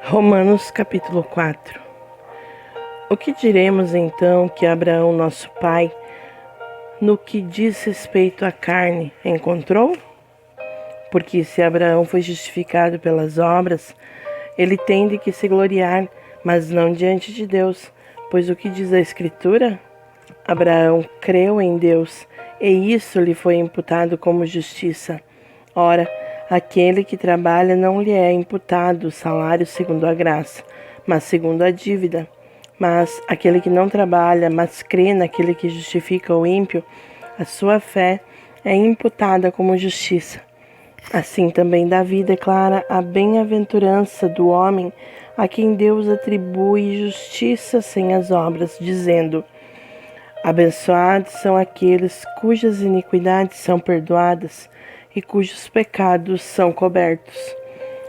Romanos capítulo 4. O que diremos então que Abraão, nosso pai, no que diz respeito à carne, encontrou? Porque se Abraão foi justificado pelas obras, ele tem de que se gloriar, mas não diante de Deus. Pois o que diz a Escritura? Abraão creu em Deus, e isso lhe foi imputado como justiça. Ora, aquele que trabalha não lhe é imputado o salário segundo a graça, mas segundo a dívida. Mas aquele que não trabalha, mas crê naquele que justifica o ímpio, a sua fé é imputada como justiça. Assim também Davi declara a bem-aventurança do homem a quem Deus atribui justiça sem as obras, dizendo: abençoados são aqueles cujas iniquidades são perdoadas e cujos pecados são cobertos.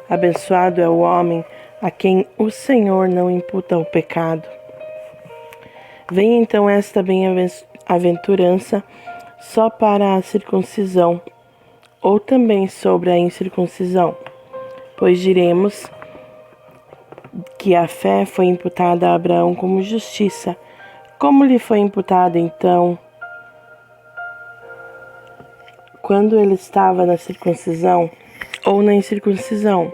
Abençoado é o homem a quem o Senhor não imputa o pecado. Vem então esta bem-aventurança só para a circuncisão, ou também sobre a incircuncisão? Pois diremos que a fé foi imputada a Abraão como justiça. Como lhe foi imputada então, quando ele estava na circuncisão ou na incircuncisão?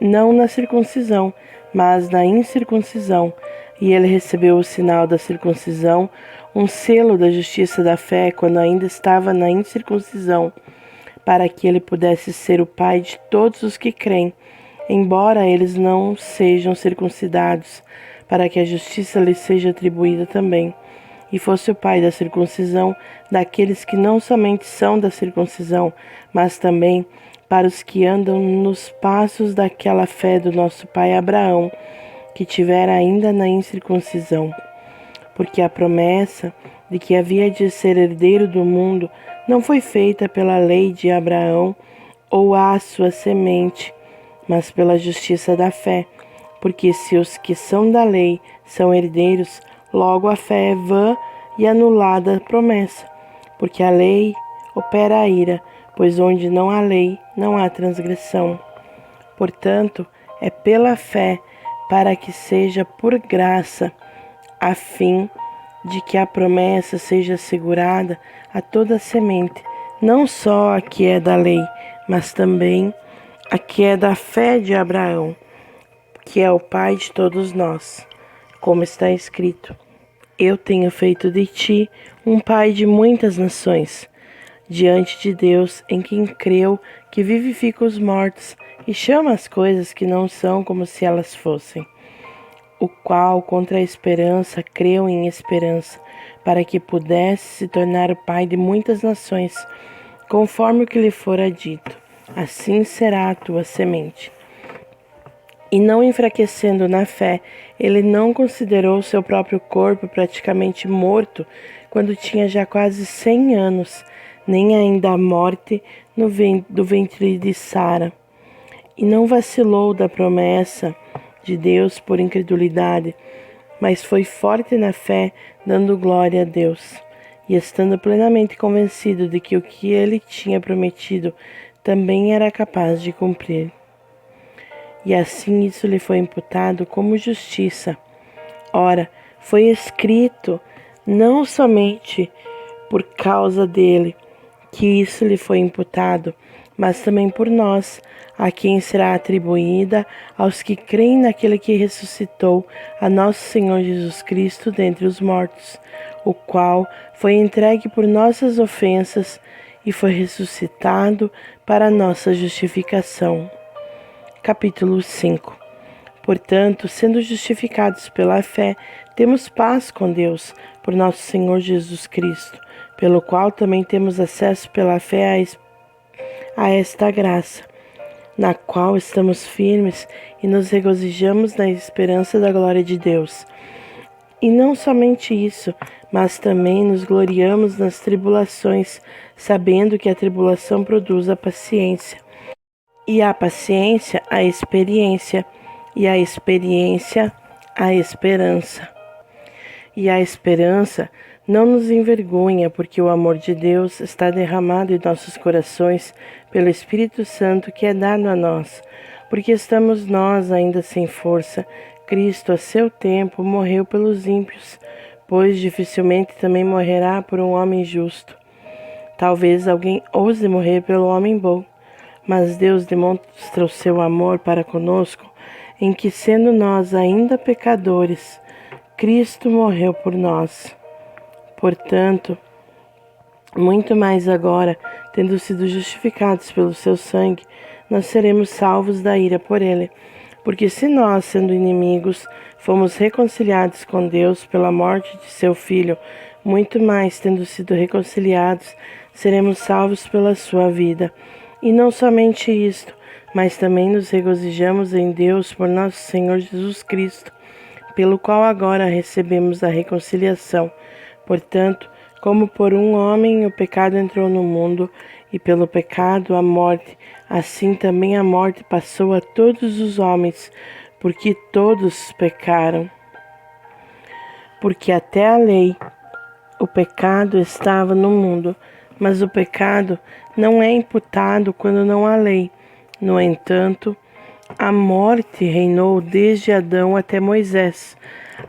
Não na circuncisão, mas na incircuncisão. E ele recebeu o sinal da circuncisão, um selo da justiça da fé, quando ainda estava na incircuncisão, para que ele pudesse ser o pai de todos os que creem, embora eles não sejam circuncidados, para que a justiça lhe seja atribuída também, e fosse o pai da circuncisão daqueles que não somente são da circuncisão, mas também para os que andam nos passos daquela fé do nosso pai Abraão, que tivera ainda na incircuncisão. Porque a promessa de que havia de ser herdeiro do mundo não foi feita pela lei de Abraão ou à sua semente, mas pela justiça da fé. Porque se os que são da lei são herdeiros, logo a fé é vã e anulada a promessa. Porque a lei opera a ira, pois onde não há lei, não há transgressão. Portanto, é pela fé, para que seja por graça, a fim de que a promessa seja assegurada a toda a semente, não só a que é da lei, mas também a que é da fé de Abraão, que é o pai de todos nós. Como está escrito: eu tenho feito de ti um pai de muitas nações, diante de Deus, em quem creu, que vivifica os mortos e chama as coisas que não são como se elas fossem. O qual, contra a esperança, creu em esperança, para que pudesse se tornar o pai de muitas nações, conforme o que lhe fora dito: assim será a tua semente. E não enfraquecendo na fé, ele não considerou seu próprio corpo praticamente morto, quando tinha já quase 100 anos, nem ainda a morte do ventre de Sara. E não vacilou da promessa de Deus por incredulidade, mas foi forte na fé, dando glória a Deus, e estando plenamente convencido de que o que ele tinha prometido também era capaz de cumprir. E assim isso lhe foi imputado como justiça. Ora, foi escrito, não somente por causa dele, que isso lhe foi imputado, mas também por nós, a quem será atribuída aos que creem naquele que ressuscitou a nosso Senhor Jesus Cristo dentre os mortos, o qual foi entregue por nossas ofensas e foi ressuscitado para nossa justificação. Capítulo 5. Portanto, sendo justificados pela fé, temos paz com Deus, por nosso Senhor Jesus Cristo, pelo qual também temos acesso pela fé a esta graça, na qual estamos firmes e nos regozijamos na esperança da glória de Deus. E não somente isso, mas também nos gloriamos nas tribulações, sabendo que a tribulação produz a paciência, e a paciência a experiência, e a experiência a esperança. E a esperança não nos envergonha, porque o amor de Deus está derramado em nossos corações pelo Espírito Santo que é dado a nós. porque estamos nós ainda sem força. Cristo, a seu tempo, morreu pelos ímpios, pois dificilmente também morrerá por um homem justo. Talvez alguém ouse morrer pelo homem bom, mas Deus demonstra o seu amor para conosco, em que, sendo nós ainda pecadores, Cristo morreu por nós. Portanto, muito mais agora, tendo sido justificados pelo seu sangue, nós seremos salvos da ira por ele. Porque se nós, sendo inimigos, fomos reconciliados com Deus pela morte de seu Filho, muito mais, tendo sido reconciliados, seremos salvos pela sua vida. E não somente isto, mas também nos regozijamos em Deus por nosso Senhor Jesus Cristo, pelo qual agora recebemos a reconciliação. Portanto, como por um homem o pecado entrou no mundo, e pelo pecado a morte, assim também a morte passou a todos os homens, porque todos pecaram. Porque até a lei, o pecado estava no mundo, mas o pecado não é imputado quando não há lei. No entanto, a morte reinou desde Adão até Moisés,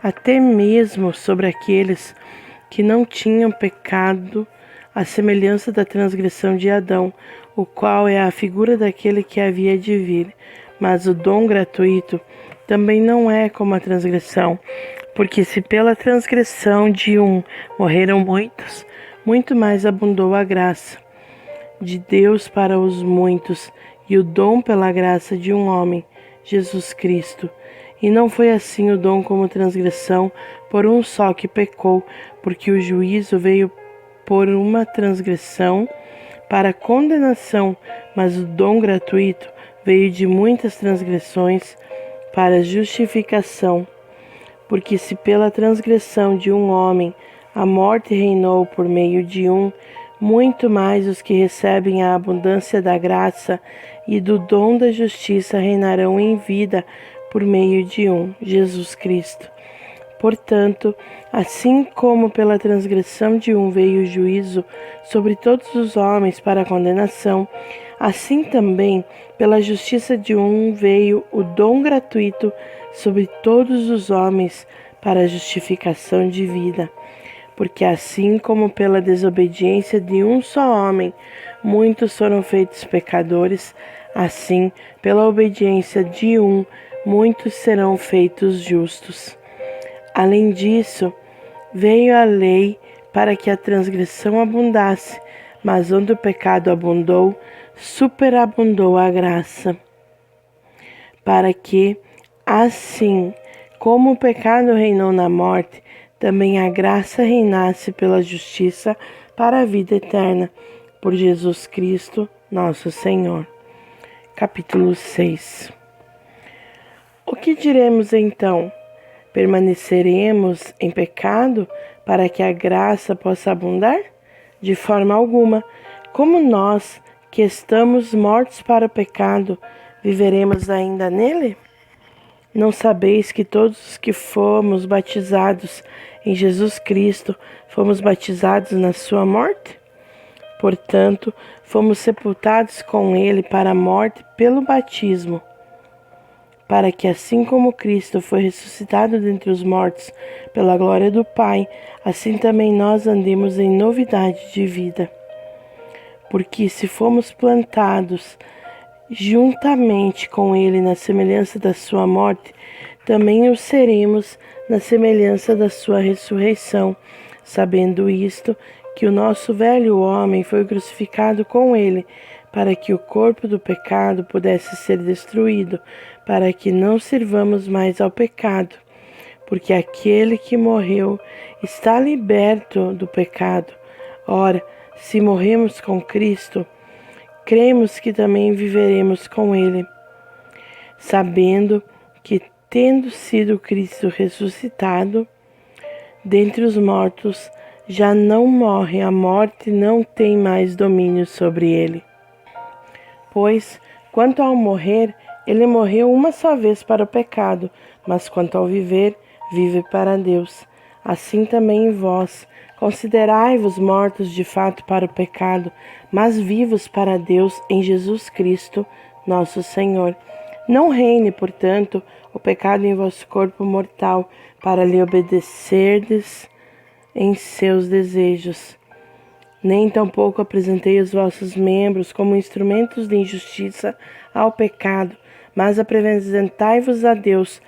até mesmo sobre aqueles que não tinham pecado, à semelhança da transgressão de Adão, o qual é a figura daquele que havia de vir. Mas o dom gratuito também não é como a transgressão, porque se pela transgressão de um morreram muitos, muito mais abundou a graça de Deus para os muitos, e o dom pela graça de um homem, Jesus Cristo. E não foi assim o dom como transgressão, por um só que pecou, porque o juízo veio por uma transgressão para condenação, mas o dom gratuito veio de muitas transgressões para justificação. Porque se pela transgressão de um homem a morte reinou por meio de um, muito mais os que recebem a abundância da graça e do dom da justiça reinarão em vida por meio de um, Jesus Cristo. Portanto, assim como pela transgressão de um veio o juízo sobre todos os homens para a condenação, assim também pela justiça de um veio o dom gratuito sobre todos os homens para a justificação de vida. Porque assim como pela desobediência de um só homem muitos foram feitos pecadores, assim pela obediência de um muitos serão feitos justos. Além disso, veio a lei para que a transgressão abundasse, mas onde o pecado abundou, superabundou a graça. Para que, assim como o pecado reinou na morte, também a graça reinasse pela justiça para a vida eterna, por Jesus Cristo, nosso Senhor. Capítulo 6. O que diremos então? Permaneceremos em pecado para que a graça possa abundar? De forma alguma. Como nós, que estamos mortos para o pecado, viveremos ainda nele? Não sabeis que todos os que fomos batizados em Jesus Cristo, fomos batizados na sua morte? Portanto, fomos sepultados com ele para a morte pelo batismo, para que assim como Cristo foi ressuscitado dentre os mortos pela glória do Pai, assim também nós andemos em novidade de vida. Porque se fomos plantados juntamente com ele na semelhança da sua morte, também o seremos na semelhança da sua ressurreição, sabendo isto, que o nosso velho homem foi crucificado com ele, para que o corpo do pecado pudesse ser destruído, para que não sirvamos mais ao pecado, porque aquele que morreu está liberto do pecado. Ora, se morremos com Cristo, cremos que também viveremos com ele, sabendo que, tendo sido Cristo ressuscitado dentre os mortos, já não morre, a morte não tem mais domínio sobre ele. Pois, quanto ao morrer, ele morreu uma só vez para o pecado, mas quanto ao viver, vive para Deus. Assim também vós, considerai-vos mortos de fato para o pecado, mas vivos para Deus em Jesus Cristo, nosso Senhor. Não reine, portanto, o pecado em vosso corpo mortal, para lhe obedecerdes em seus desejos. Nem tampouco apresentei os vossos membros como instrumentos de injustiça ao pecado, mas apresentai-vos a Deus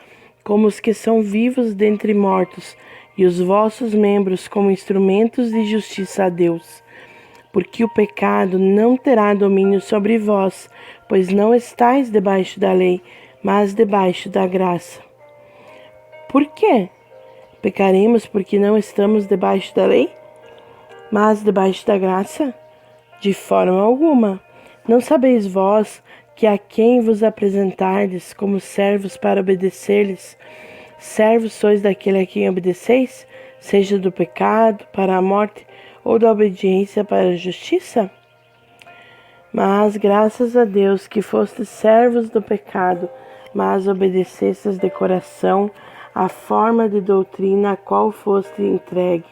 como os que são vivos dentre mortos, e os vossos membros como instrumentos de justiça a Deus. Porque o pecado não terá domínio sobre vós, pois não estáis debaixo da lei, mas debaixo da graça. Por quê? Pecaremos porque não estamos debaixo da lei, mas debaixo da graça? De forma alguma. Não sabeis vós que a quem vos apresentardes como servos para obedecer-lhes, servos sois daquele a quem obedeceis, seja do pecado para a morte, ou da obediência para a justiça? Mas graças a Deus que fostes servos do pecado, mas obedecestes de coração a forma de doutrina a qual foste entregue.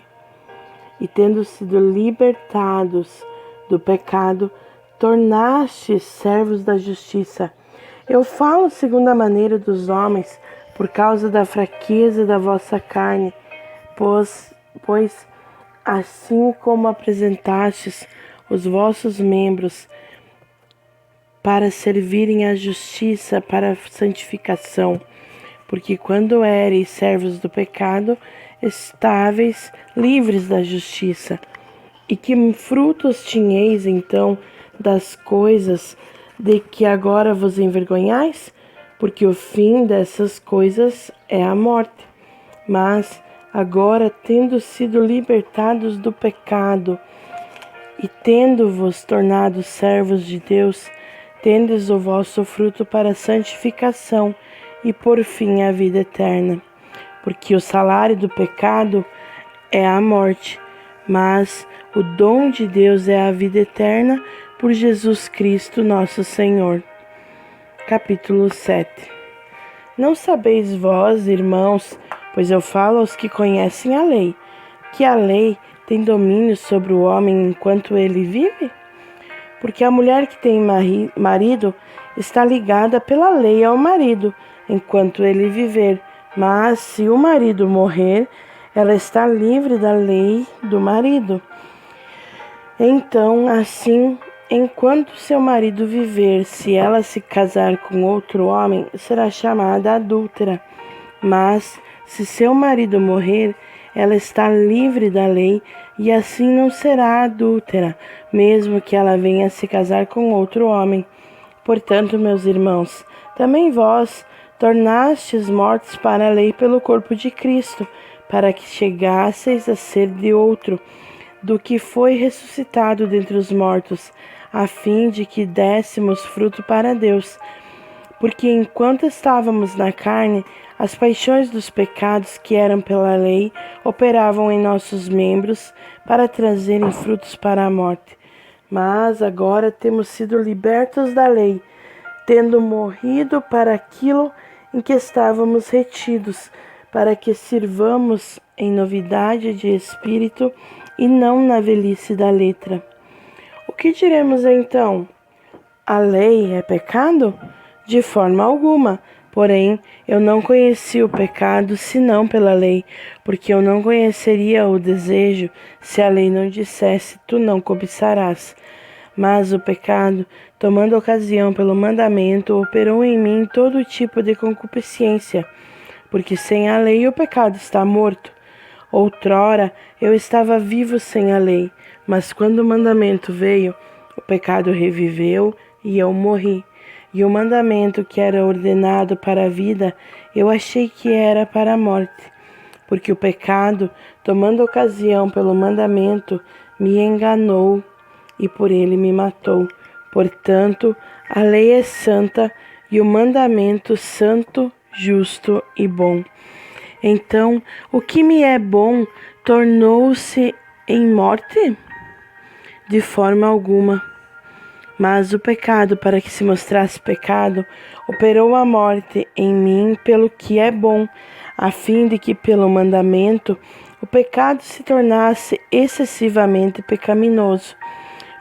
E tendo sido libertados do pecado, tornastes servos da justiça. Eu falo segundo a maneira dos homens, por causa da fraqueza da vossa carne, pois assim como apresentastes os vossos membros para servirem à justiça, para a santificação, porque quando éreis servos do pecado, estáveis livres da justiça. E que frutos tinheis então das coisas de que agora vos envergonhais? Porque o fim dessas coisas é a morte. Mas agora, tendo sido libertados do pecado e tendo-vos tornado servos de Deus, tendes o vosso fruto para a santificação e por fim a vida eterna. Porque o salário do pecado é a morte, mas o dom de Deus é a vida eterna por Jesus Cristo nosso Senhor. Capítulo 7. Não sabeis vós, irmãos, pois eu falo aos que conhecem a lei, que a lei tem domínio sobre o homem enquanto ele vive? Porque a mulher que tem marido está ligada pela lei ao marido, enquanto ele viver. Mas se o marido morrer, ela está livre da lei do marido. Então, assim, enquanto seu marido viver, se ela se casar com outro homem, será chamada adúltera. Mas, se seu marido morrer, ela está livre da lei e assim não será adúltera, mesmo que ela venha se casar com outro homem. Portanto, meus irmãos, também vós tornastes mortos para a lei pelo corpo de Cristo, para que chegasseis a ser de outro, do que foi ressuscitado dentre os mortos, a fim de que dessemos fruto para Deus. Porque enquanto estávamos na carne, as paixões dos pecados que eram pela lei operavam em nossos membros para trazerem frutos para a morte. Mas agora temos sido libertos da lei, tendo morrido para aquilo em que estávamos retidos, para que sirvamos em novidade de espírito e não na velhice da letra. O que diremos então? A lei é pecado? De forma alguma. Porém, eu não conheci o pecado senão pela lei, porque eu não conheceria o desejo se a lei não dissesse: tu não cobiçarás. Mas o pecado, tomando ocasião pelo mandamento, operou em mim todo tipo de concupiscência, porque sem a lei o pecado está morto. Outrora eu estava vivo sem a lei, mas quando o mandamento veio, o pecado reviveu e eu morri. E o mandamento que era ordenado para a vida, eu achei que era para a morte. Porque o pecado, tomando ocasião pelo mandamento, me enganou e por ele me matou. Portanto, a lei é santa e o mandamento santo, justo e bom. Então, o que me é bom tornou-se em morte? De forma alguma. Mas o pecado, para que se mostrasse pecado, operou a morte em mim pelo que é bom, a fim de que pelo mandamento o pecado se tornasse excessivamente pecaminoso.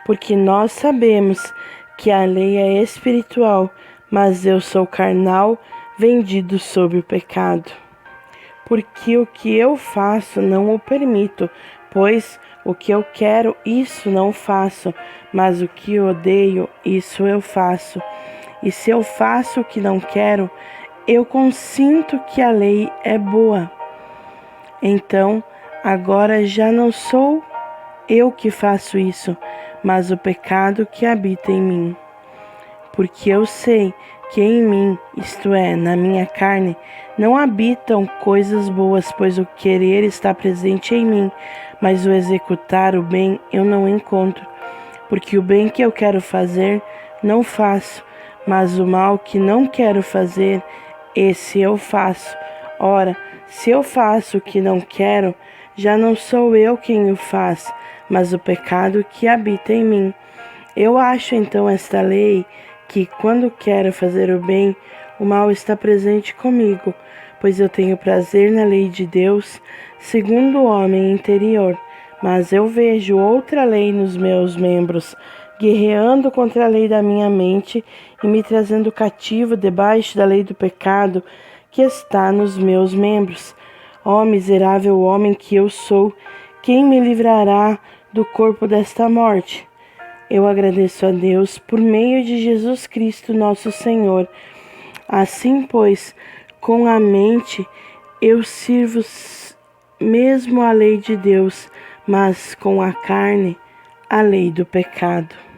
Porque nós sabemos que a lei é espiritual, mas eu sou carnal, vendido sob o pecado. Porque o que eu faço não o permito, pois o que eu quero, isso não faço, mas o que odeio, isso eu faço. E se eu faço o que não quero, eu consinto que a lei é boa. Então, agora já não sou eu que faço isso, mas o pecado que habita em mim. Porque eu sei que em mim, isto é, na minha carne, não habitam coisas boas, pois o querer está presente em mim, mas o executar o bem eu não encontro. Porque o bem que eu quero fazer, não faço, mas o mal que não quero fazer, esse eu faço. Ora, se eu faço o que não quero, já não sou eu quem o faz, mas o pecado que habita em mim. Eu acho então esta lei, que quando quero fazer o bem, o mal está presente comigo, pois eu tenho prazer na lei de Deus, segundo o homem interior. Mas eu vejo outra lei nos meus membros, guerreando contra a lei da minha mente e me trazendo cativo debaixo da lei do pecado que está nos meus membros. Ó miserável homem que eu sou, quem me livrará do corpo desta morte? Eu agradeço a Deus por meio de Jesus Cristo, nosso Senhor. Assim, pois, com a mente eu sirvo mesmo a lei de Deus, mas com a carne, a lei do pecado.